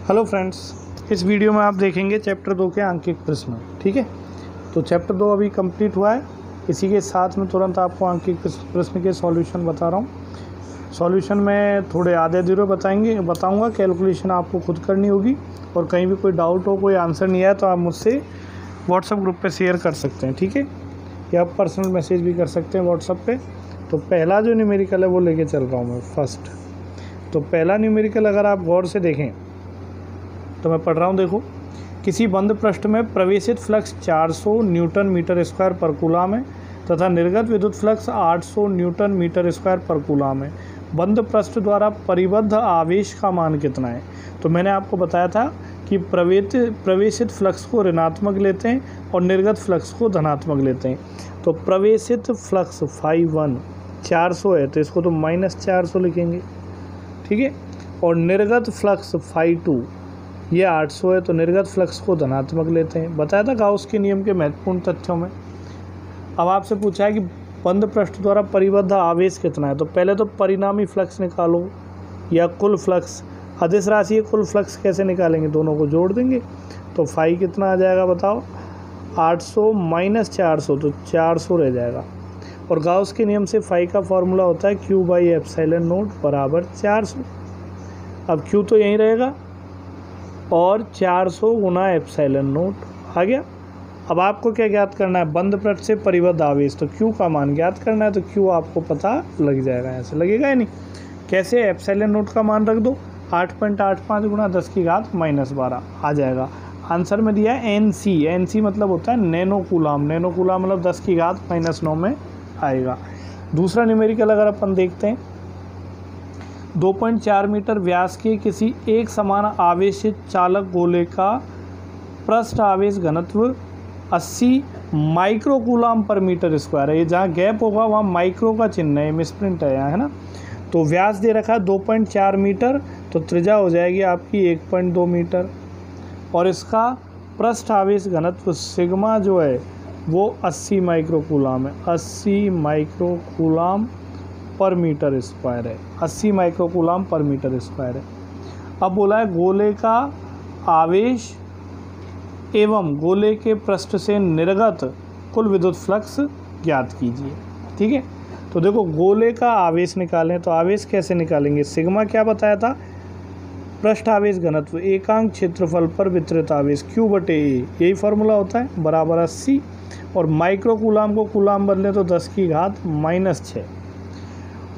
Hello friends, इस video में आप देखेंगे चैप्टर 2 के आंकिक प्रश्न। ठीक है, तो चैप्टर 2 अभी कंप्लीट हुआ है। इसी के साथ में तुरंत आपको आंकिक प्रश्न के सॉल्यूशन बता रहा हूँ। सॉल्यूशन में थोड़े आधे अधूरे बताऊँगा। कैलकुलेशन आपको खुद करनी होगी और कहीं भी कोई डाउट हो, कोई आंसर नहीं आया तो आप मुझसे व्हाट्सएप ग्रुप पर शेयर कर सकते हैं। ठीक है, या आप पर्सनल मैसेज भी कर सकते हैं व्हाट्सएप पे। तो पहला जो न्यूमेरिकल है वो लेके चल रहा हूँ मैं फर्स्ट। तो पहला न्यूमेरिकल अगर आप गौर से देखें तो मैं पढ़ रहा हूँ, देखो। किसी बंद पृष्ठ में प्रवेशित फ्लक्स 400 न्यूटन मीटर स्क्वायर पर कूलाम है तथा निर्गत विद्युत फ्लक्स 800 न्यूटन मीटर स्क्वायर पर कूलाम है। बंद पृष्ठ द्वारा परिबद्ध आवेश का मान कितना है? तो मैंने आपको बताया था कि प्रवेशित फ्लक्स को ऋणात्मक लेते हैं और निर्गत फ्लक्स को धनात्मक लेते हैं। तो प्रवेशित फ्लक्स φ1 400 है तो इसको तो -400 लिखेंगे। ठीक है, और निर्गत फ्लक्स φ2 ये 800 है तो निर्गत फ्लक्स को धनात्मक लेते हैं। बताया था गाउस के नियम के महत्वपूर्ण तथ्यों में। अब आपसे पूछा है कि बंद पृष्ठ द्वारा परिबद्ध आवेश कितना है, तो पहले तो परिणामी फ्लक्स निकालो या कुल फ्लक्स। अदिश राशि है, कुल फ्लक्स कैसे निकालेंगे? दोनों को जोड़ देंगे तो फाई कितना आ जाएगा बताओ? 800 - 400 तो 400 रह जाएगा। और गाउस के नियम से फाई का फॉर्मूला होता है Q/ε0 बराबर 400। अब Q तो यहीं रहेगा और 400 गुना ε0 आ गया। अब आपको क्या ज्ञात करना है? बंद पृष्ठ से परिबद्ध आवेश, तो Q का मान ज्ञात करना है। तो Q आपको पता लग जाएगा, ऐसे लगेगा या नहीं? कैसे? ε0 का मान रख दो, 8.85 गुना 10⁻12 आ जाएगा। आंसर में दिया है NC मतलब होता है नैनो कूलाम। नैनो कूलाम मतलब 10⁻9 में आएगा। दूसरा न्यूमेरिकल अगर अपन देखते हैं, 2.4 मीटर व्यास के किसी एक समान आवेशित चालक गोले का पृष्ठ आवेश घनत्व 80 माइक्रो कूलाम पर मीटर स्क्वायर है। ये जहाँ गैप होगा वहाँ माइक्रो का चिन्ह है, मिसप्रिंट है यहाँ, है ना। तो व्यास दे रखा है 2.4 मीटर, तो त्रिज्या हो जाएगी आपकी 1.2 मीटर। और इसका पृष्ठ आवेश घनत्व सिग्मा जो है वो 80 माइक्रो कूलाम है। 80 माइक्रो कूलाम पर मीटर स्क्वायर है। 80 माइक्रो कूलाम पर मीटर स्क्वायर है। अब बोला है गोले का आवेश एवं गोले के पृष्ठ से निर्गत कुल विद्युत फ्लक्स ज्ञात कीजिए। ठीक है, तो देखो गोले का आवेश निकालें तो आवेश कैसे निकालेंगे? सिग्मा क्या बताया था? पृष्ठ आवेश घनत्व एकांक क्षेत्रफल पर वितरित आवेश Q/A, यही फार्मूला होता है, बराबर 80। और माइक्रो कूलाम को कूलाम बदलें तो 10⁻⁻6।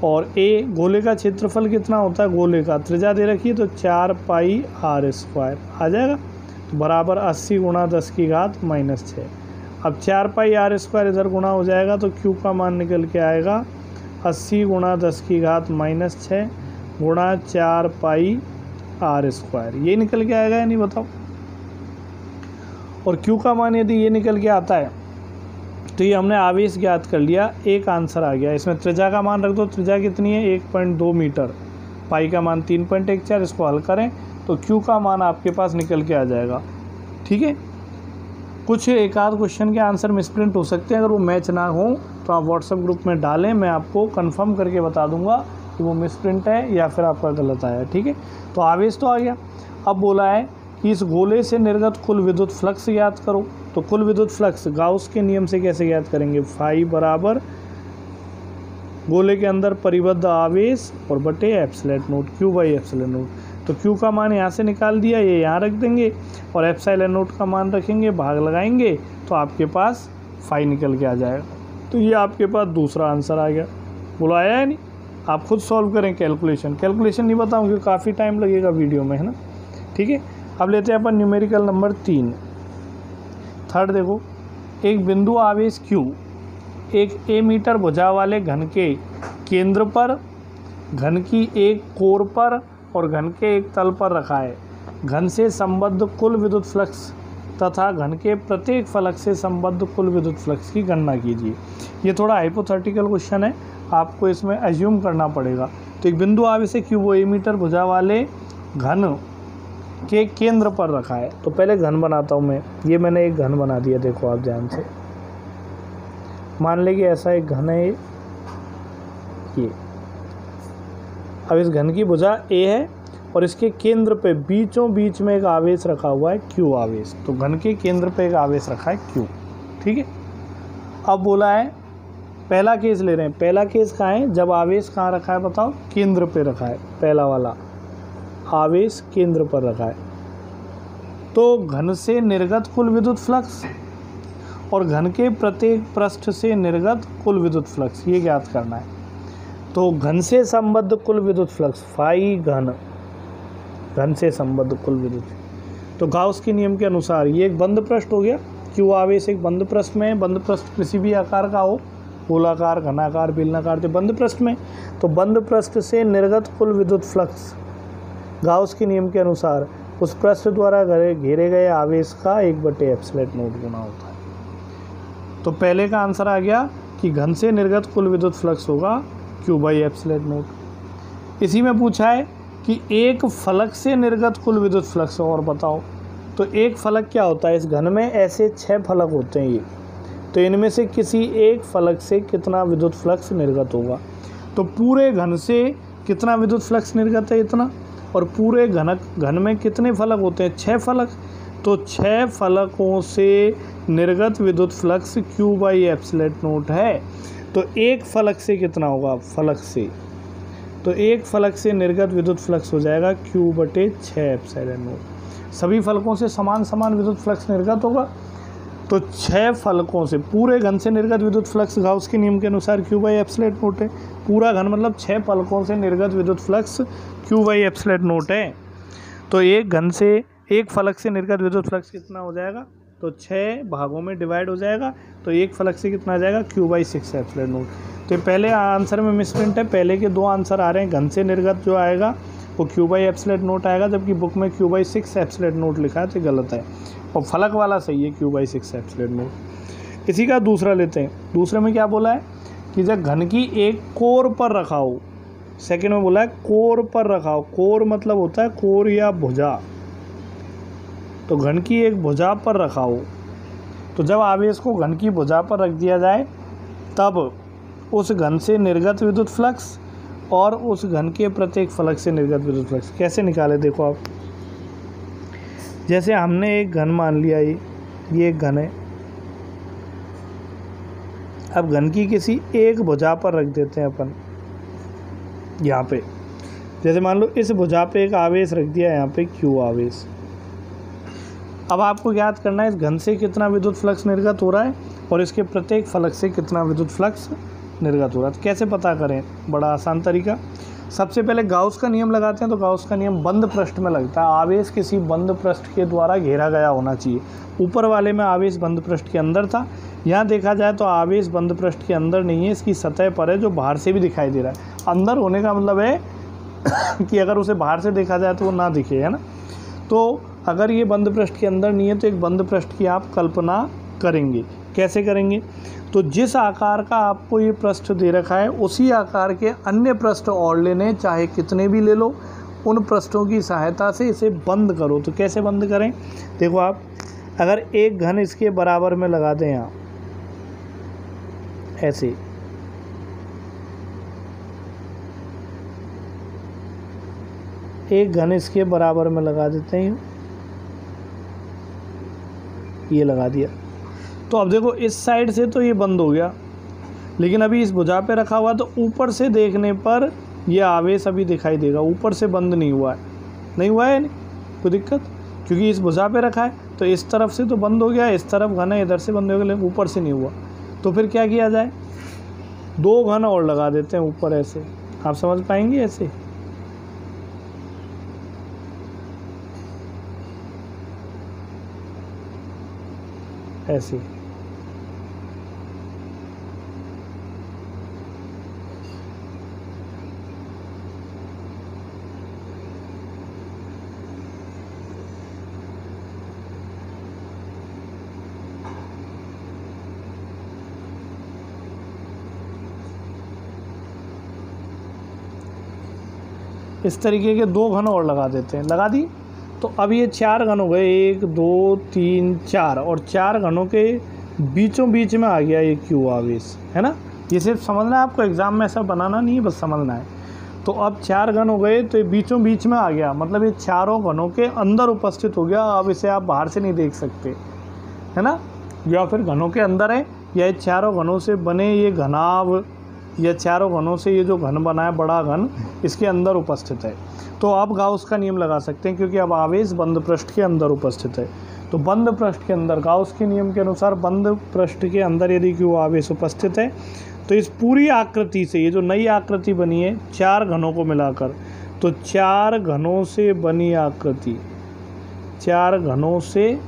और A गोले का क्षेत्रफल कितना होता है? गोले का त्रिज्या दे रखी है तो 4πr² आ जाएगा, तो बराबर 80 गुणा 10⁻⁻6। अब 4πr² इधर गुणा हो जाएगा तो Q का मान निकल के आएगा 80 गुणा 10⁻6 गुणा 4πr²। ये निकल के आएगा या नहीं बताओ? और Q का मान यदि ये निकल के आता है तो ये हमने आवेश ज्ञात कर लिया, एक आंसर आ गया। इसमें त्रिज्या का मान रख दो, त्रिज्या कितनी है? 1.2 मीटर। पाई का मान 3.14, इसको हल करें तो Q का मान आपके पास निकल के आ जाएगा। ठीक है, कुछ एक आध क्वेश्चन के आंसर मिसप्रिंट हो सकते हैं, अगर वो मैच ना हो तो आप व्हाट्सएप ग्रुप में डालें, मैं आपको कंफर्म करके बता दूंगा कि वो मिसप्रिंट है या फिर आपका गलत आया है। ठीक है, तो आवेश तो आ गया। अब बोला है कि इस गोले से निर्गत कुल विद्युत फ्लक्स ज्ञात करो। तो कुल विद्युत फ्लक्स गाउस के नियम से कैसे ज्ञात करेंगे? फाई बराबर गोले के अंदर परिबद्ध आवेश और बटे ε0 Q/ε0। तो Q का मान यहाँ से निकाल दिया, ये यहाँ रख देंगे और ε0 का मान रखेंगे, भाग लगाएंगे तो आपके पास फाई निकल के आ जाएगा। तो ये आपके पास दूसरा आंसर आ गया। बोला आया है नहीं? आप खुद सॉल्व करें। कैलकुलेशन नहीं बताऊँ क्योंकि काफ़ी टाइम लगेगा वीडियो में, है ना। ठीक है, अब लेते हैं अपन न्यूमेरिकल नंबर 3। थर्ड देखो, एक बिंदु आवेश Q एक A मीटर भुजा वाले घन के केंद्र पर, घन की एक कोर पर और घन के एक तल पर रखा है। घन से संबद्ध कुल विद्युत फ्लक्स तथा घन के प्रत्येक फलक से संबद्ध कुल विद्युत फ्लक्स की गणना कीजिए। ये थोड़ा हाइपोथेटिकल क्वेश्चन है, आपको इसमें एज्यूम करना पड़ेगा। तो एक बिंदु आवेश Q वो A मीटर भुजा वाले घन के केंद्र पर रखा है। तो पहले घन बनाता हूँ मैं। ये मैंने एक घन बना दिया, देखो आप ध्यान से। मान लें कि ऐसा एक घन है ये। अब इस घन की भुजा A है और इसके केंद्र पे बीचों बीच में एक आवेश रखा हुआ है Q आवेश। तो घन के केंद्र पे एक आवेश रखा है Q, ठीक है। अब बोला है पहला केस ले रहे हैं। पहला केस कहाँ है, जब आवेश कहाँ रखा है बताओ, केंद्र पे रखा है। पहला वाला आवेश केंद्र पर रखा है। तो घन से निर्गत कुल विद्युत फ्लक्स और घन के प्रत्येक पृष्ठ से निर्गत कुल विद्युत फ्लक्स ये ज्ञात करना है। तो घन से संबद्ध कुल विद्युत फ्लक्स फाई घन से संबद्ध कुल विद्युत, तो गाउस के नियम के अनुसार ये एक बंद पृष्ठ हो गया। Q आवेश एक बंद पृष्ठ में है। बंद पृष्ठ किसी भी आकार का हो, गोलाकार, घनाकार, बेलनाकार, जो बंद पृष्ठ में, तो बंद पृष्ठ से निर्गत कुल विद्युत फ्लक्स गाउस के नियम के अनुसार उस पृष्ठ द्वारा घेरे गए आवेश का 1/ε0 गुना होता है। तो पहले का आंसर आ गया कि घन से निर्गत कुल विद्युत फ्लक्स होगा Q/ε0। इसी में पूछा है कि एक फलक से निर्गत कुल विद्युत फ्लक्स, और बताओ। तो एक फलक क्या होता है, इस घन में ऐसे 6 फलक होते हैं ये, तो इनमें से किसी एक फलक से कितना विद्युत फ्लक्स निर्गत होगा। तो पूरे घन से कितना विद्युत फ्लक्स निर्गत है, इतना, और पूरे घन में कितने फलक होते हैं, 6 फलक। तो 6 फलकों से निर्गत विद्युत फ्लक्स Q/ε0 है। तो एक फलक से कितना होगा, फलक से, तो एक फलक से निर्गत विद्युत फ्लक्स हो जाएगा Q/6ε0। सभी फलकों से समान समान विद्युत फ्लक्स निर्गत होगा। तो 6 फलकों से पूरे घन से निर्गत विद्युत फ्लक्स गाउस के नियम के अनुसार Q/ε0 है। पूरा घन मतलब 6 फलकों से निर्गत विद्युत फ्लक्स Q/ε0 है। तो एक फलक से निर्गत विद्युत फ्लक्स कितना हो जाएगा, तो 6 भागों में डिवाइड हो जाएगा। तो एक फलक से कितना आ जाएगा, Q/6ε0। तो पहले आंसर में मिसप्रिंट है, पहले के 2 आंसर आ रहे हैं। घन से निर्गत जो आएगा वो Q/ε0 आएगा, जबकि बुक में Q/6ε0 लिखा है, तो गलत है। और फलक वाला सही है Q/6ε0। इसी का दूसरा लेते हैं। दूसरे में क्या बोला है कि जब घन की एक कोर पर रखा हो, सेकंड में बोला है कोर पर रखा हो। कोर मतलब होता है कोर या भुजा। तो घन की एक भुजा पर रखा हो, तो जब आवेश को घन की भुजा पर रख दिया जाए तब उस घन से निर्गत विद्युत फ्लक्स और उस घन के प्रत्येक फलक से निर्गत विद्युत फ्लक्स कैसे निकाले, देखो आप। जैसे हमने एक घन मान लिया, ये एक घन है। अब घन की किसी एक भुजा पर रख देते हैं अपन, यहाँ पे। जैसे मान लो इस भुजा पे एक आवेश रख दिया, यहाँ पे Q आवेश। अब आपको ज्ञात करना है इस घन से कितना विद्युत फ्लक्स निर्गत हो रहा है और इसके प्रत्येक फलक से कितना विद्युत फ्लक्स निर्गत हो रहा है। तो कैसे पता करें, बड़ा आसान तरीका। सबसे पहले गाउस का नियम लगाते हैं। तो गाउस का नियम बंद पृष्ठ में लगता है। आवेश किसी बंद पृष्ठ के द्वारा घेरा गया होना चाहिए। ऊपर वाले में आवेश बंद पृष्ठ के अंदर था, यहाँ देखा जाए तो आवेश बंद पृष्ठ के अंदर नहीं है, इसकी सतह पर है, जो बाहर से भी दिखाई दे रहा है। अंदर होने का मतलब है कि अगर उसे बाहर से देखा जाए तो वो ना दिखे, है ना। तो अगर ये बंद पृष्ठ के अंदर नहीं है तो एक बंद पृष्ठ की आप कल्पना करेंगे। कैसे करेंगे, तो जिस आकार का आपको ये पृष्ठ दे रखा है उसी आकार के अन्य पृष्ठ और लेने, चाहे कितने भी ले लो। उन पृष्ठों की सहायता से इसे बंद करो। तो कैसे बंद करें, देखो आप, अगर एक घन इसके बराबर में लगा दें, यहाँ ऐसे, एक घन इसके बराबर में लगा देते हैं, ये लगा दिया। तो अब देखो इस साइड से तो ये बंद हो गया, लेकिन अभी इस भुजा पे रखा हुआ, तो ऊपर से देखने पर ये आवेश अभी दिखाई देगा। ऊपर से बंद नहीं हुआ है, नहीं हुआ है, कोई दिक्कत, क्योंकि इस भुजा पे रखा है। तो इस तरफ से तो बंद हो गया, इस तरफ घन है, इधर से बंद हो गया, लेकिन ऊपर से नहीं हुआ। तो फिर क्या किया जाए, 2 घन और लगा देते हैं ऊपर, ऐसे। आप समझ पाएंगे, ऐसे ऐसे। इस तरीके के 2 घन और लगा देते हैं, लगा दी। तो अब ये 4 घन हो गए, 1 2 3 4, और 4 घनों के बीचों बीच में आ गया ये Q आवेश, है ना। ये सिर्फ समझना है आपको, एग्ज़ाम में ऐसा बनाना नहीं है, बस समझना है। तो अब 4 घन हो गए, तो ये बीचों बीच में आ गया, मतलब ये चारों घनों के अंदर उपस्थित हो गया। अब इसे आप बाहर से नहीं देख सकते, है ना, या फिर घनों के अंदर है, या ये चारों घनों से बने ये घनाभ, या चारों घनों से ये जो घन बना है बड़ा घन, इसके अंदर उपस्थित है। तो आप गाउस का नियम लगा सकते हैं, क्योंकि अब आवेश बंद पृष्ठ के अंदर उपस्थित है। तो बंद पृष्ठ के अंदर गाउस के नियम के अनुसार बंद पृष्ठ के अंदर यदि क्यू आवेश उपस्थित है, तो इस पूरी आकृति से, ये जो नई आकृति बनी है 4 घनों को मिलाकर, तो 4 घनों से बनी आकृति, 4 घनों से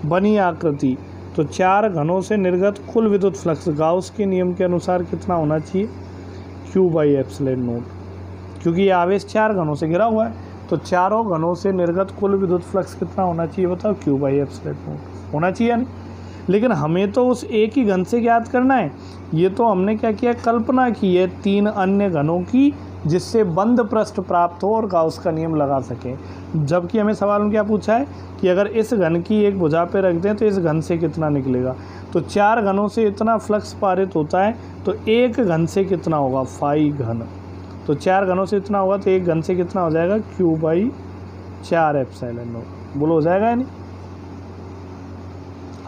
बनी आकृति, तो 4 घनों से निर्गत कुल विद्युत फ्लक्स गाउस के नियम के अनुसार कितना होना चाहिए, Q/ε0। क्योंकि ये आवेश 4 घनों से घिरा हुआ है, तो चारों घनों से निर्गत कुल विद्युत फ्लक्स कितना होना चाहिए बताओ, Q/ε0 होना चाहिए नहीं। लेकिन हमें तो उस एक ही घन से ज्ञात करना है। ये तो हमने क्या किया, कल्पना की है 3 अन्य घनों की, जिससे बंद पृष्ठ प्राप्त हो और गाउस का नियम लगा सकें। जबकि हमें सवाल में क्या पूछा है कि अगर इस घन की एक भुजा पे रख दें तो इस घन से कितना निकलेगा। तो 4 घनों से इतना फ्लक्स पारित होता है, तो एक घन से कितना होगा, 5 घन। तो 4 घनों से इतना होगा, तो एक घन से कितना हो जाएगा, Q/4ε0। बोलो हो जाएगा या नहीं।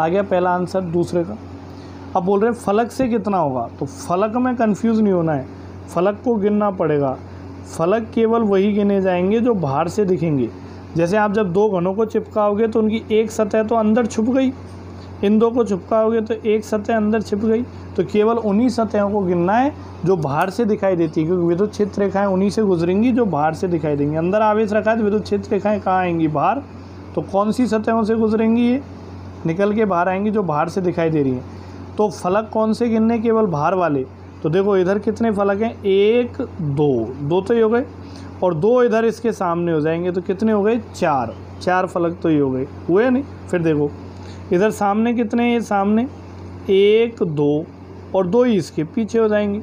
आ गया पहला आंसर। दूसरे का अब बोल रहे हैं फलक से कितना होगा। तो फलक में कंफ्यूज नहीं होना है, फलक को गिनना पड़ेगा। फलक केवल वही गिने जाएंगे जो बाहर से दिखेंगे। जैसे आप जब 2 घनों को चिपकाओगे तो उनकी एक सतह तो अंदर छुप गई, इन 2 को चिपकाओगे तो एक सतह अंदर छिप गई। तो केवल उन्हीं सतहों को गिनना है जो बाहर से दिखाई देती है, क्योंकि विद्युत क्षेत्र रेखाएं उन्हीं से गुजरेंगी जो बाहर से दिखाई देंगी। अंदर आवेश रखा है तो विद्युत क्षेत्र रेखाएं कहाँ आएंगी, बाहर। तो कौन सी सतहों से गुजरेंगी, ये निकल के बाहर आएंगी जो बाहर से दिखाई दे रही हैं। तो फलक कौन से गिनने, केवल बाहर वाले। तो देखो इधर कितने फलक हैं, 1 2 तो ये हो गए, और 2 इधर इसके सामने हो जाएंगे, तो कितने हो गए, 4 फलक तो ये हो गए, हुए नहीं। फिर देखो इधर सामने कितने हैं, ये सामने 1 2 और 2 ही इसके पीछे हो जाएंगे,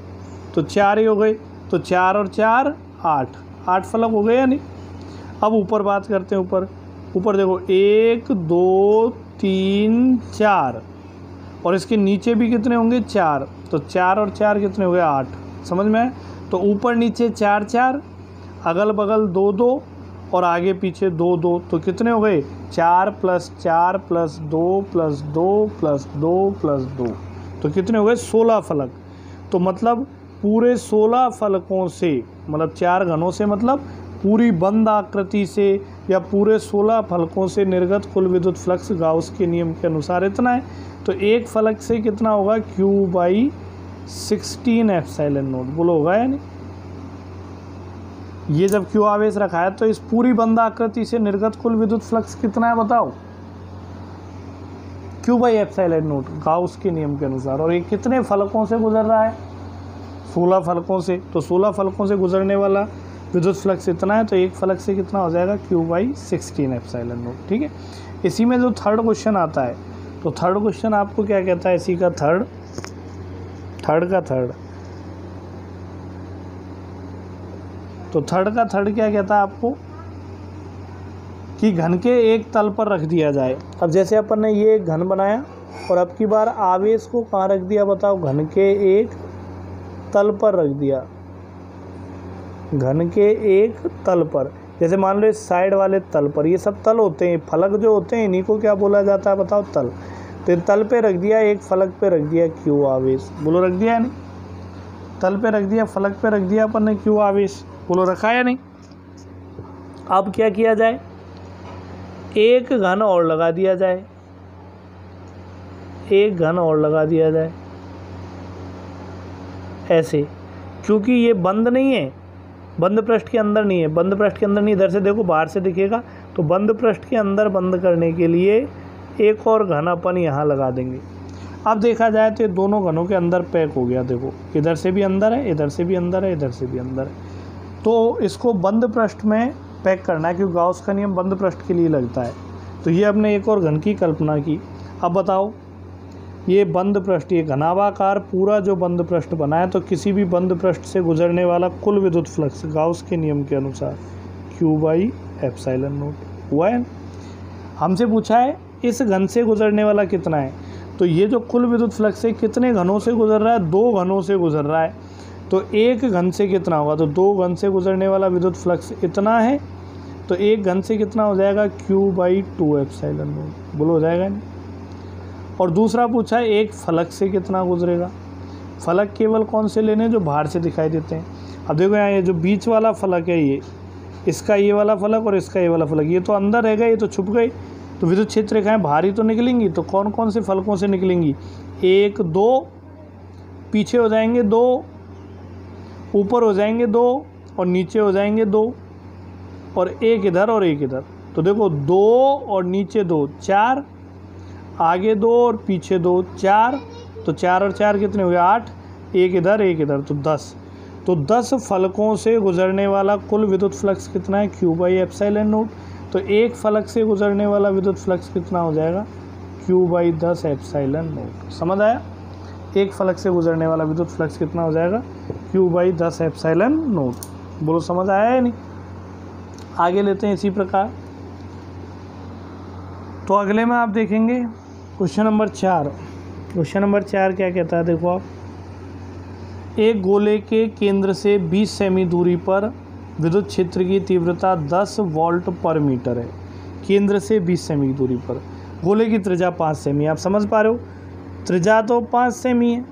तो 4 ही हो गए। तो 4 और 4 8 फलक हो गए या नहीं। अब ऊपर बात करते हैं। ऊपर देखो 1 2 3 4, और इसके नीचे भी कितने होंगे, 4। तो 4 और 4 कितने हो गए, 8। समझ में आए। तो ऊपर नीचे 4 4, अगल बगल 2 2 और आगे पीछे 2 2, तो कितने हो गए, 4 + 4 + 2 + 2 + 2 + 2, तो कितने हो गए, 16 फलक। तो मतलब पूरे 16 फलकों से, मतलब 4 घनों से, मतलब पूरी बंद आकृति से या पूरे 16 फलकों से निर्गत कुल विद्युत फ्लक्स गाउस के नियम के अनुसार इतना है। तो एक फलक से कितना होगा, Q/16ε0। बोलो होगा या नहीं। ये जब Q आवेश रखा है तो इस पूरी बंद आकृति से निर्गत कुल विद्युत फ्लक्स कितना है बताओ, Q/ε0 गाउस के नियम के अनुसार। और ये कितने फलकों से गुजर रहा है, 16 फलकों से। तो 16 फलकों से गुजरने वाला विद्युत फ्लक्स इतना है, तो एक फलक से कितना हो जाएगा, Q/16ε0। ठीक है। इसी में जो थर्ड क्वेश्चन आता है, तो थर्ड क्वेश्चन आपको क्या कहता है, इसी का थर्ड तो थर्ड का थर्ड क्या कहता है आपको, कि घन के एक तल पर रख दिया जाए। अब जैसे अपन ने ये एक घन बनाया और अब की बार आवेश को कहाँ रख दिया बताओ, घन के एक तल पर रख दिया, घन के एक तल पर। जैसे मान लो इस साइड वाले तल पर, ये सब तल होते हैं, फलक जो होते हैं इन्हीं को क्या बोला जाता है बताओ, तल। तो तल पे रख दिया, एक फलक पे रख दिया Q आवेश। बोलो रख दिया या नहीं, तल पे रख दिया, फलक पे रख दिया अपन ने Q आवेश। बोलो रखा या नहीं। अब क्या किया जाए, एक घन और लगा दिया जाए, एक घन और लगा दिया जाए ऐसे, क्योंकि ये बंद नहीं है, बंद पृष्ठ के अंदर नहीं है, बंद पृष्ठ के अंदर नहीं, इधर से देखो बाहर से दिखेगा। तो बंद पृष्ठ के अंदर बंद करने के लिए एक और घन अपन यहाँ लगा देंगे। अब देखा जाए तो ये दोनों घनों के अंदर पैक हो गया। देखो इधर से भी अंदर है, इधर से भी अंदर है, इधर से भी अंदर है। तो इसको बंद पृष्ठ में पैक करना है, क्योंकि गाउस का नियम बंद पृष्ठ के लिए लगता है। तो ये हमने एक और घन की कल्पना की। अब बताओ ये बंद पृष्ठ, ये घनाभाकार पूरा जो बंद पृष्ठ बना है, तो किसी भी बंद पृष्ठ से गुजरने वाला कुल विद्युत फ्लक्स गाउस के नियम के अनुसार Q/ε0 हुआ है। हमसे पूछा है इस घन से गुजरने वाला कितना है। तो ये जो कुल विद्युत फ्लक्स है कितने घनों से गुजर रहा है, 2 घनों से गुजर रहा है। तो एक घन से कितना होगा, तो 2 घन से गुजरने वाला विद्युत फ्लक्स इतना है, तो एक घन से कितना हो जाएगा Q/2 एप्सिलॉन नॉट, बोलो हो जाएगा नहीं। और दूसरा पूछा है एक फलक से कितना गुजरेगा। फलक केवल कौन से लेने, जो बाहर से दिखाई देते हैं। अब देखो यहाँ ये जो बीच वाला फलक है, ये इसका ये वाला फलक और इसका ये वाला फलक, ये तो अंदर रह गए, ये तो छुप गए, तो विद्युत क्षेत्र रेखाएं बाहर ही तो निकलेंगी। तो कौन कौन से फलकों से निकलेंगी, 1 2, पीछे हो जाएंगे 2, ऊपर हो जाएंगे 2 और नीचे हो जाएंगे 2, और एक इधर और एक इधर। तो देखो 2 और नीचे 2 4, आगे 2 और पीछे 2 4, तो 4 और 4 कितने हो गए 8, एक इधर तो 10। तो 10 फलकों से गुजरने वाला कुल विद्युत फ्लक्स कितना है, Q/ε0। तो एक फलक से गुजरने वाला विद्युत फ्लक्स कितना हो जाएगा, Q/10 ε0। समझ आया, एक फलक से गुजरने वाला विद्युत फ्लक्स कितना हो जाएगा, Q/10 ε0। बोलो समझ आया है नहीं। आगे लेते हैं इसी प्रकार। तो अगले में आप देखेंगे क्वेश्चन नंबर 4। क्वेश्चन नंबर 4 क्या कहता है, देखो आप, एक गोले के केंद्र से 20 सेमी दूरी पर विद्युत क्षेत्र की तीव्रता 10 वोल्ट पर मीटर है। केंद्र से 20 सेमी की दूरी पर, गोले की त्रिज्या 5 सेमी। आप समझ पा रहे हो, त्रिज्या तो 5 सेमी है,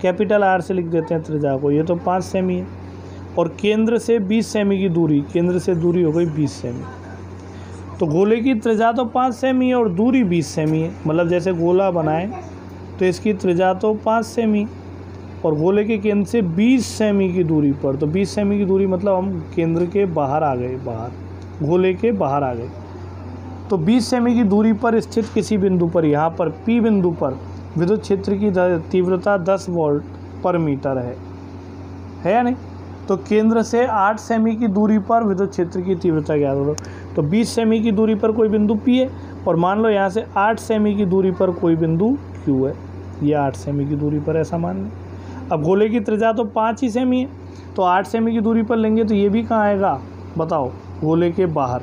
कैपिटल R से लिख देते हैं त्रिज्या को, ये तो 5 सेमी है। और केंद्र से 20 सेमी की दूरी, केंद्र से दूरी हो गई 20 सेमी। तो गोले की त्रिज्या तो 5 सेमी है और दूरी 20 सेमी है, मतलब जैसे गोला बनाए तो इसकी त्रिज्या तो 5 सेमी और गोले के केंद्र से 20 सेमी की दूरी पर, तो 20 सेमी की दूरी मतलब हम केंद्र के बाहर आ गए, बाहर गोले के बाहर आ गए। तो 20 सेमी की दूरी पर स्थित किसी बिंदु पर, यहाँ पर P बिंदु पर विद्युत क्षेत्र की तीव्रता 10 वोल्ट पर मीटर है या नहीं। तो केंद्र से 8 सेमी की दूरी पर विद्युत क्षेत्र की तीव्रता ज्ञात करो। तो 20 सेमी की दूरी पर कोई बिंदु P है और मान लो यहाँ से 8 सेमी की दूरी पर कोई बिंदु Q है, ये 8 सेमी की दूरी पर ऐसा मान लें। अब गोले की त्रिज्या तो 5 ही सेमी है, तो 8 सेमी की दूरी पर लेंगे तो ये भी कहाँ आएगा बताओ, गोले के बाहर,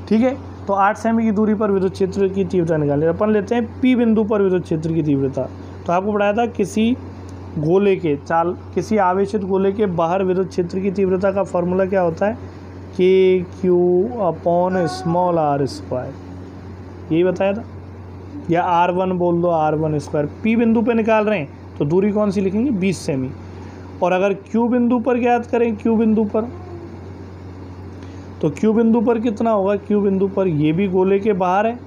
ठीक है। तो 8 सेमी की दूरी पर विद्युत क्षेत्र की तीव्रता निकालें। अपन लेते हैं P बिंदु पर विद्युत क्षेत्र की तीव्रता। तो आपको पढ़ाया था किसी गोले के किसी आवेशित गोले के बाहर विद्युत क्षेत्र की तीव्रता का फॉर्मूला क्या होता है, KQ/r², यही बताया था, या R1 बोल दो, R1²। P बिंदु पे निकाल रहे हैं तो दूरी कौन सी लिखेंगे, 20 सेमी। और अगर Q बिंदु पर ज्ञात करें, Q बिंदु पर, तो Q बिंदु पर कितना होगा, Q बिंदु पर ये भी गोले के बाहर है,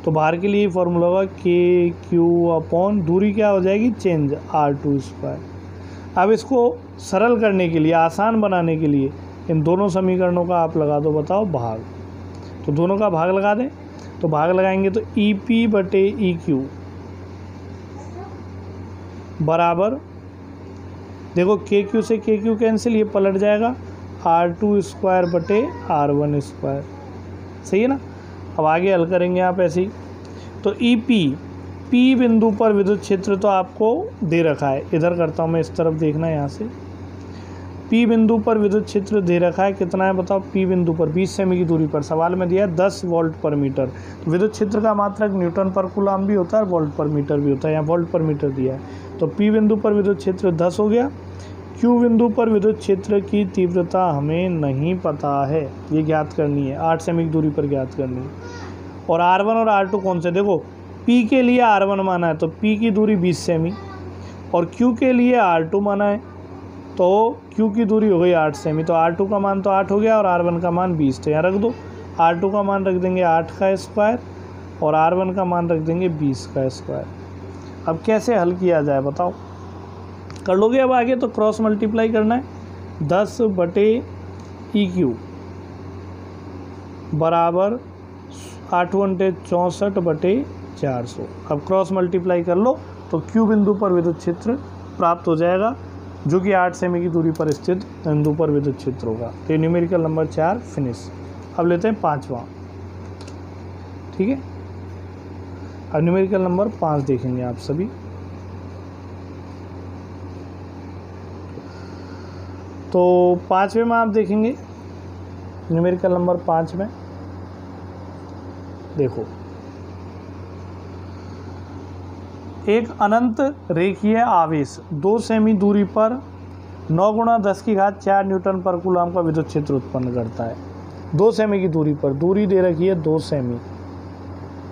तो बाहर के लिए फॉर्मूला होगा KQ/ दूरी क्या हो जाएगी चेंज, R2²। अब इसको सरल करने के लिए, आसान बनाने के लिए इन दोनों समीकरणों का आप लगा दो, बताओ भाग। तो दोनों का भाग लगा दें, तो भाग लगाएंगे तो EP/EQ बराबर, देखो KQ से KQ कैंसिल, ये पलट जाएगा, R2²/R1²। सही है ना। अब आगे हल करेंगे आप ऐसे ही। तो P बिंदु पर विद्युत क्षेत्र तो आपको दे रखा है, इधर करता हूँ मैं, इस तरफ देखना है यहाँ से। P बिंदु पर विद्युत क्षेत्र दे रखा है, कितना है बताओ, P बिंदु पर 20 सेमी की दूरी पर, सवाल में दिया है 10 वोल्ट पर मीटर। तो विद्युत क्षेत्र का मात्रक न्यूटन पर कूलम भी होता है, वोल्ट पर मीटर भी होता है, यहाँ वोल्ट पर मीटर दिया है। तो P बिंदु पर विद्युत क्षेत्र 10 हो गया। Q बिंदु पर विद्युत क्षेत्र की तीव्रता हमें नहीं पता है, ये ज्ञात करनी है, 8 सेमी की दूरी पर ज्ञात करनी है। और R1 और R2 कौन से, देखो P के लिए R1 माना है तो P की दूरी 20 सेमी, और Q के लिए R2 माना है तो Q की दूरी हो गई 8 सेमी। तो R2 का मान तो 8 हो गया और R1 का मान 20, तो यहाँ रख दो। R2 का मान रख देंगे 8² और R1 का मान रख देंगे 20²। अब कैसे हल किया जाए बताओ, कर लोगे अब आगे। तो क्रॉस मल्टीप्लाई करना है, 10/EQ बराबर 8×64/400। अब क्रॉस मल्टीप्लाई कर लो तो Q बिंदु पर विद्युत क्षेत्र प्राप्त हो जाएगा, जो कि 8 सेमी की दूरी पर स्थित बिंदु पर विद्युत क्षेत्र होगा। तो ये न्यूमेरिकल नंबर 4 फिनिश। अब लेते हैं 5वां, ठीक है। अब न्यूमेरिकल नंबर 5 देखेंगे आप सभी। तो 5वें में आप देखेंगे, न्यूमेरिकल नंबर 5 में देखो, एक अनंत रेखीय आवेश 2 सेमी दूरी पर 9 × 10⁴ न्यूटन पर कूलम का विद्युत क्षेत्र उत्पन्न करता है। 2 सेमी की दूरी पर, दूरी दे रखी है 2 सेमी,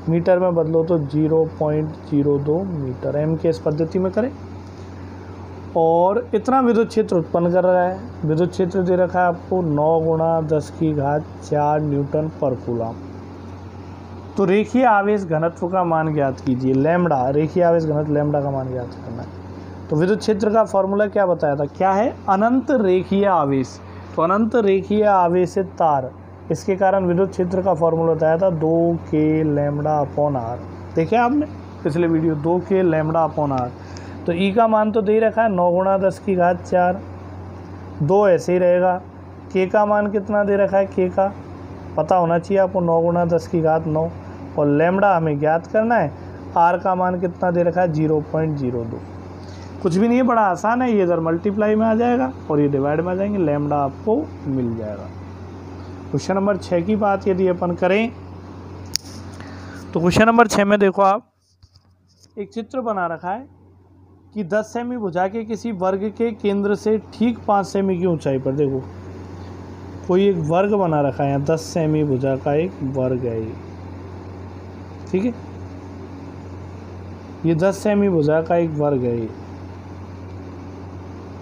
मीटर में बदलो तो 0.02 मीटर, एम के इस पद्धति में करें, और इतना विद्युत क्षेत्र उत्पन्न कर रहा है। विद्युत क्षेत्र दे रखा है आपको 9 × 10⁴ न्यूटन पर कूलम। तो रेखीय आवेश घनत्व का मान ज्ञात कीजिए, लैम्बडा, रेखीय आवेश घनत्व लैम्बडा का मान ज्ञात करना है। तो विद्युत क्षेत्र का फॉर्मूला क्या बताया था, क्या है, अनंत रेखीय आवेश। तो अनंत रेखीय आवेशित तार, इसके कारण विद्युत क्षेत्र का फॉर्मूला बताया था 2K λ/r। देखिए आपने पिछले वीडियो, 2K λ/r। तो ई का मान तो दे रखा है 9 × 10⁴, 2 ऐसे ही रहेगा। के का मान कितना दे रखा है, के का पता होना चाहिए आपको, 9 × 10⁹, और लैम्बडा हमें ज्ञात करना है। आर का मान कितना दे रखा है, 0.02। कुछ भी नहीं है, बड़ा आसान है, ये इधर मल्टीप्लाई में आ जाएगा और ये डिवाइड में आ जाएंगे, लैम्बडा आपको मिल जाएगा। क्वेश्चन नंबर 6 की बात यदि अपन करें तो क्वेश्चन नंबर 6 में देखो आप, एक चित्र बना रखा है कि 10 सेमी भुजा के किसी वर्ग के केंद्र से ठीक 5 सेमी की ऊंचाई पर, देखो कोई एक वर्ग बना रखा है यहाँ, 10 सेमी भुजा का एक वर्ग है ये, ठीक है, ये 10 सेमी भुजा का एक वर्ग है ये।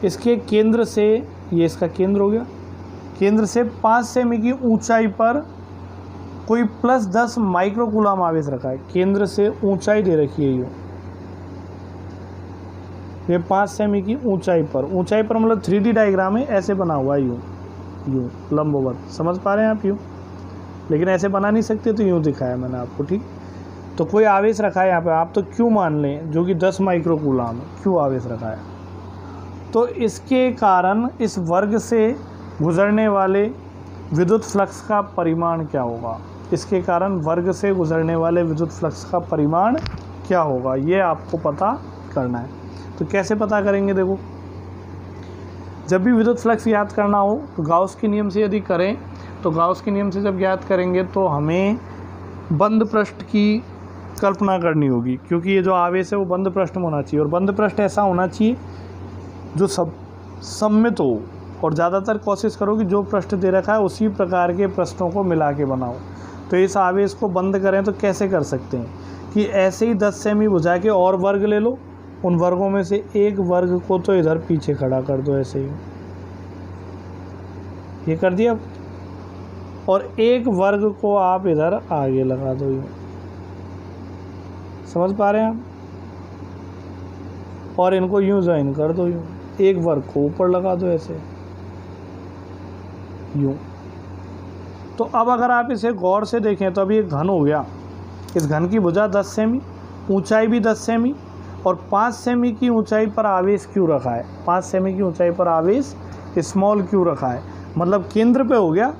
इसके केंद्र से, ये इसका केंद्र हो गया, केंद्र से 5 सेमी की ऊंचाई पर कोई +10 माइक्रो कूलम आवेश रखा है। केंद्र से ऊंचाई दे रखी है ये 5 सेमी की ऊंचाई पर मतलब 3D डायग्राम है, ऐसे बना हुआ है यूं लंबवत, समझ पा रहे हैं आप यूं, लेकिन ऐसे बना नहीं सकते तो यूं दिखाया मैंने आपको, ठीक। तो कोई आवेश रखा है यहाँ पे, आप तो क्यू मान लें, जो कि 10 माइक्रो कूलम है, क्यू आवेश रखा है। तो इसके कारण इस वर्ग से गुजरने वाले विद्युत फ्लक्स का परिमाण क्या होगा, इसके कारण वर्ग से गुजरने वाले विद्युत फ्लक्स का परिमाण क्या होगा, ये आपको पता करना है। तो कैसे पता करेंगे, देखो जब भी विद्युत फ्लक्स ज्ञात करना हो तो गाउस के नियम से यदि करें, तो गाउस के नियम से जब ज्ञात करेंगे तो हमें बंद पृष्ठ की कल्पना करनी होगी, क्योंकि ये जो आवेश है वो बंद पृष्ठ में होना चाहिए, और बंद पृष्ठ ऐसा होना चाहिए जो सममित हो, और ज़्यादातर कोशिश करो कि जो पृष्ठ दे रखा है उसी प्रकार के पृष्ठों को मिला के बनाओ। तो इस आवेश को बंद करें तो कैसे कर सकते हैं कि ऐसे ही 10 सेमी भुजा के और वर्ग ले लो, उन वर्गों में से एक वर्ग को तो इधर पीछे खड़ा कर दो, ऐसे ही ये कर दिया, और एक वर्ग को आप इधर आगे लगा दो, यूँ समझ पा रहे हैं आप, और इनको यूँ ज्वाइन कर दो, यूँ एक वर्ग को ऊपर लगा दो, ऐसे यूँ। तो अब अगर आप इसे गौर से देखें तो अभी एक घन हो गया, इस घन की भुजा 10 सेमी, ऊंचाई भी 10 सेमी, और 5 सेमी की ऊंचाई पर आवेश क्यों रखा है, 5 सेमी की ऊंचाई पर आवेश स्मॉल क्यों रखा है, मतलब केंद्र पे हो गया,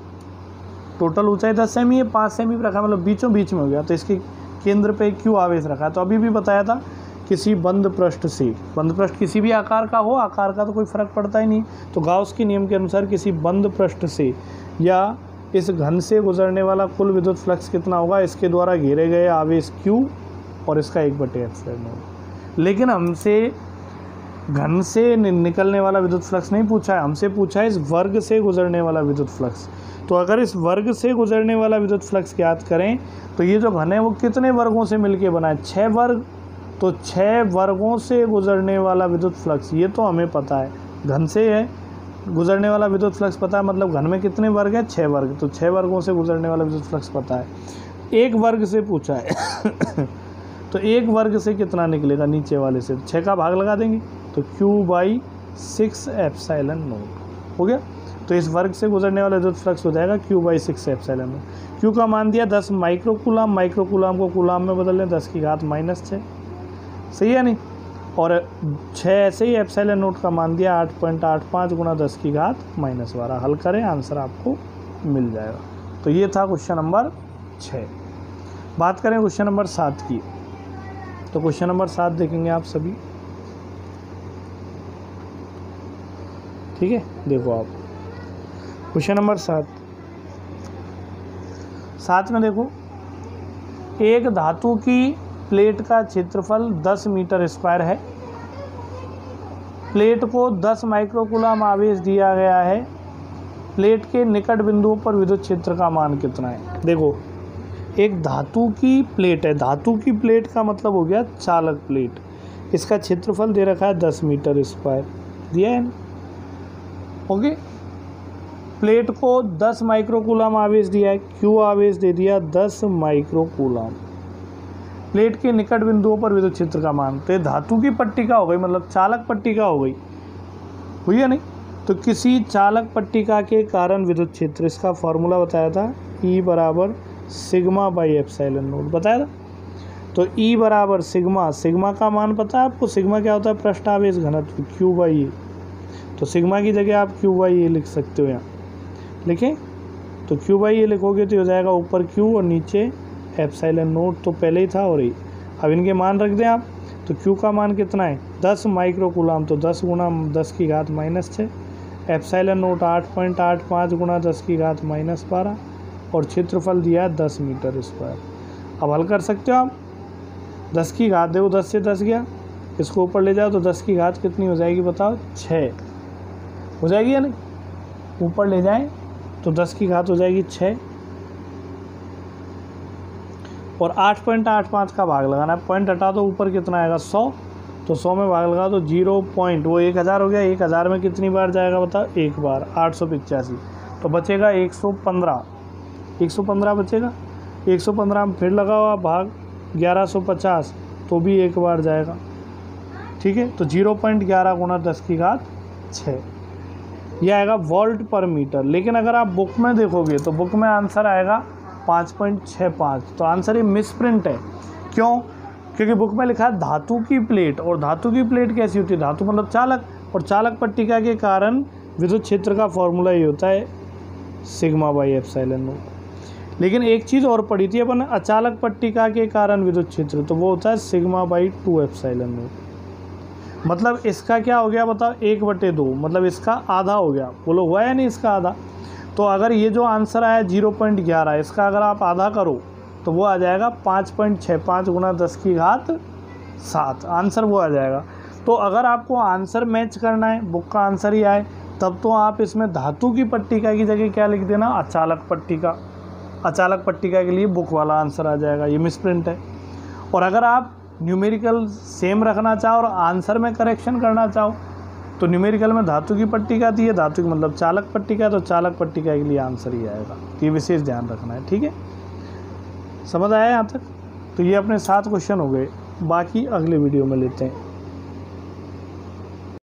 टोटल ऊंचाई 10 सेमी है, 5 सेमी पर रखा है, मतलब बीचों बीच में हो गया, तो इसके केंद्र पे क्यों आवेश रखा है। तो अभी भी बताया था किसी बंद पृष्ठ से, बंद पृष्ठ किसी भी आकार का हो, आकार का तो कोई फर्क पड़ता ही नहीं, तो गाउस के नियम के अनुसार किसी बंद पृष्ठ से या इस घन से गुजरने वाला कुल विद्युत फ्लक्स कितना होगा, इसके द्वारा घेरे गए आवेश Q और इसका 1/ε0। लेकिन हमसे घन से निकलने वाला विद्युत फ्लक्स नहीं पूछा है, हमसे पूछा है इस वर्ग से गुजरने वाला विद्युत फ्लक्स। तो अगर इस वर्ग से गुजरने वाला विद्युत फ्लक्स ज्ञात करें तो ये जो घन है वो कितने वर्गों से मिलके बना है, 6 वर्ग। तो 6 वर्गों से गुजरने वाला विद्युत फ्लक्स ये तो हमें पता है, घन से है गुजरने वाला विद्युत फ्लक्स पता है, मतलब घन में कितने वर्ग है, 6 वर्ग। तो 6 वर्गों से गुजरने वाला विद्युत फ्लक्स पता है, एक वर्ग से पूछा है तो एक वर्ग से कितना निकलेगा, नीचे वाले से 6 का भाग लगा देंगे तो Q/6ε0 हो गया। तो इस वर्ग से गुजरने वाला विद्युत फ्लक्स हो जाएगा Q/6ε0। Q का मान दिया 10 माइक्रो कूलम, माइक्रो कूलम को कूलम में बदल लें 10⁻⁻6, सही है नहीं, और 6 ऐसे ही ε0 का मान दिया 8.85 × 10⁻12। हल करें, आंसर आपको मिल जाएगा। तो ये था क्वेश्चन नंबर 6। बात करें क्वेश्चन नंबर 7 की, तो क्वेश्चन नंबर 7 देखेंगे आप सभी, ठीक है। देखो आप क्वेश्चन नंबर 7 में देखो, एक धातु की प्लेट का क्षेत्रफल 10 मीटर स्क्वायर है। प्लेट को 10 माइक्रोकूलम आवेश दिया गया है। प्लेट के निकट बिंदुओं पर विद्युत क्षेत्र का मान कितना है। देखो, एक धातु की प्लेट है, धातु की प्लेट का मतलब हो गया चालक प्लेट। इसका क्षेत्रफल दे रखा है 10 मीटर स्क्वायर, दिया है ना। ओके, प्लेट को 10 माइक्रोकूलम आवेश दिया है, क्यू आवेश दे दिया 10 माइक्रोकूलम। प्लेट के निकट बिंदुओं पर विद्युत क्षेत्र का मान, तो ये धातु की पट्टिका हो गई, मतलब चालक पट्टिका हो गई, हुई है नहीं। तो किसी चालक पट्टिका के कारण विद्युत क्षेत्र, इसका फॉर्मूला बताया था, E बराबर सिग्मा बाई एप्सिलॉन नॉट बताया था। तो E बराबर सिग्मा, सिग्मा का मान पता है आपको, सिग्मा क्या होता है, पृष्ठ आवेश घनत्व, Q बाई ए। तो सिग्मा की जगह आप Q बाई ए लिख सकते हो, यहाँ लिखें तो Q बाई ए लिखोगे तो हो जाएगा ऊपर Q और नीचे एप्सिलॉन नॉट, तो पहले ही था और ये। अब इनके मान रख दें आप, तो Q का मान कितना है 10 माइक्रोकूलम, तो 10 गुणा 10 की घात -6, एप्सिलॉन नॉट 8.85 गुणा 10 की घात -12 और क्षेत्रफल दिया 10 मीटर स्क्वायर। अब हल कर सकते हो आप, 10 की घात देखो 10 से 10 गया, इसको ऊपर ले जाओ तो 10 की घात कितनी हो जाएगी बताओ, 6 हो जाएगी या नहीं। ऊपर ले जाएं तो 10 की घात हो जाएगी 6 और 8.85 का भाग लगाना है, पॉइंट हटा दो, ऊपर कितना आएगा 100, तो 100 में भाग लगा तो 0 पॉइंट, वो 1000 हो गया, 1000 में कितनी बार जाएगा बताओ, एक बार, 885, तो बचेगा 115, 115 बचेगा। 115 में फिर लगाओ आप भाग 1150, तो भी एक बार जाएगा, ठीक है। तो 0.11 गुणा 10 की घात 6 यह आएगा वोल्ट पर मीटर। लेकिन अगर आप बुक में देखोगे तो बुक में आंसर आएगा 5.65, तो आंसर ये मिसप्रिंट है। क्यों? क्योंकि बुक में लिखा है धातु की प्लेट, और धातु की प्लेट कैसी होती है, धातु मतलब चालक, और चालक पट्टिका के कारण विद्युत क्षेत्र का फॉर्मूला ये होता है सिग्मा बाई एप्सिलॉन नॉट। लेकिन एक चीज़ और पढ़ी थी अपन, अचालक पट्टिका के कारण विद्युत क्षेत्र, तो वो होता है सिग्मा बाई 2 एप्सिलॉन नॉट। मतलब इसका क्या हो गया बताओ, 1/2, मतलब इसका आधा हो गया, बोलो हुआ है नहीं इसका आधा। तो अगर ये जो आंसर आया 0.11, इसका अगर आप आधा करो तो वो आ जाएगा 5.65 गुणा 10 की घात 7, आंसर वो आ जाएगा। तो अगर आपको आंसर मैच करना है, बुक का आंसर ही आए, तब तो आप इसमें धातु की पट्टिका की जगह क्या लिख देना, अचालक पट्टिका। अचालक पट्टिका के लिए बुक वाला आंसर आ जाएगा, ये मिसप्रिंट है। और अगर आप न्यूमेरिकल सेम रखना चाहो और आंसर में करेक्शन करना चाहो, तो न्यूमेरिकल में धातु की पट्टिका दी है, धातु की मतलब चालक पट्टिका, तो चालक पट्टिका के लिए आंसर ही आएगा। तो ये विशेष ध्यान रखना है, ठीक है। समझ आया यहाँ तक? तो ये अपने 7 क्वेश्चन हो गए, बाकी अगले वीडियो में लेते हैं।